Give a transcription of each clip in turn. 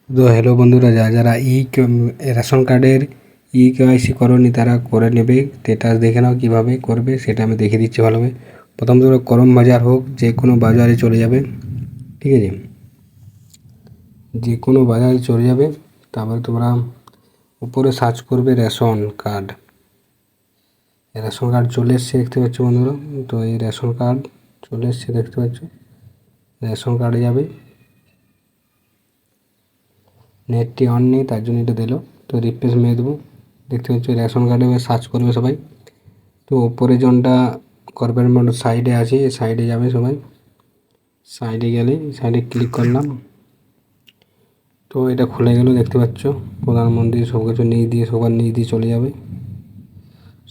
তো হ্যালো বন্ধুরা, যারা রেশন কার্ডের কেওয়াইসি করনি তারা করে নেবে। স্টেটাস দেখে নাও কীভাবে করবে, সেটা আমি দেখিয়ে দিচ্ছি ভালোভাবে। প্রথম তোমরা করম বাজার হোক, যে কোনো বাজারে চলে যাবে, ঠিক আছে? যে কোনো বাজারে চলে যাবে, তারপরে তোমরা উপরে সার্চ করবে রেশন কার্ড। রেশন কার্ড চলে এসছে দেখতে পাচ্ছ বন্ধুরা। তো এই রেশন কার্ড চলে এসছে দেখতে পাচ্ছ। রেশন কার্ডে যাবে, নেটটি অন নেই তার জন্য এটা দিল। তো রিফ্রেশ মেরে দেবো, দেখতে পাচ্ছ রেশন কার্ডে সার্চ করবে সবাই। তো উপরে জনটা গভর্নমেন্ট সাইডে আছে, সাইডে যাবে সবাই। সাইডে গেলে সাইডে ক্লিক করলাম, তো এটা খুলে গেল দেখতে পাচ্ছ। প্রধানমন্ত্রী সব কিছু নিয়ে দিয়ে সবার নিয়ে দিয়ে চলে যাবে।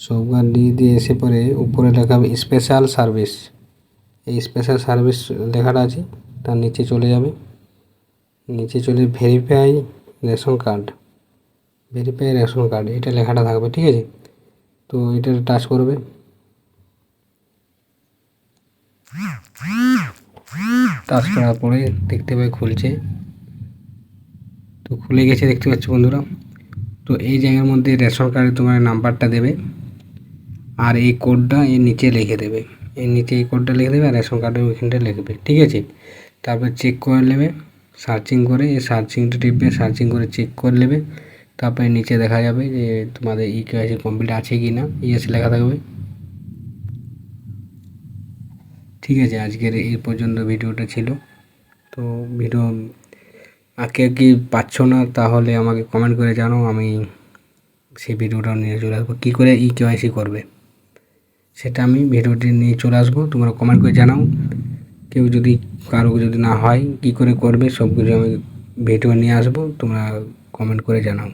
সবার নিয়ে দিয়ে এসে পরে উপরে লেখা হবে স্পেশাল সার্ভিস। এই স্পেশাল সার্ভিস লেখাটা আছে, তার নিচে চলে যাবে। নিচে চলে verify ration card, verify ration card এটা লেখাটা থাকবে, ঠিক আছে? তো এটা টাচ করবে। টাচ করার পরে দেখতে পাবে খুলছে। তো খুলে গেছে দেখতে পাচ্ছ বন্ধুরা। তো এই জায়গার মধ্যে রেশন কার্ডে তোমার নাম্বারটা দেবে, আর এই কোডটা এর নিচে লিখে দেবে। এর নিচে এই কোডটা লিখে দেবে আর রেশন কার্ডের ওইখানটা লিখবে, ঠিক আছে? তারপর চেক করে নেবে, সার্চিং করে এই সার্চিংটা টিপবে, সার্চিং করে চেক করে নেবে। তারপরে নিচে দেখা যাবে যে তোমাদের কেওয়াইসি কমপ্লিট আছে কি না, ইয়েস লেখা থাকবে, ঠিক আছে? আজকের এই পর্যন্ত ভিডিওটা ছিল। তো ভিডিও আগে কি পাচ্ছ না তাহলে আমাকে কমেন্ট করে জানাও, আমি সেই ভিডিওটা নিয়ে চলে আসবো। কী করে কেওয়াইসি করবে সেটা আমি ভিডিওটি নিয়ে চলে আসবো, তোমরা কমেন্ট করে জানাও। কেউ যদি কারো যদি না হয় কী করে করবে সব কিছু আমি ভিডিও নিয়ে আসবো, তোমরা কমেন্ট করে জানাও।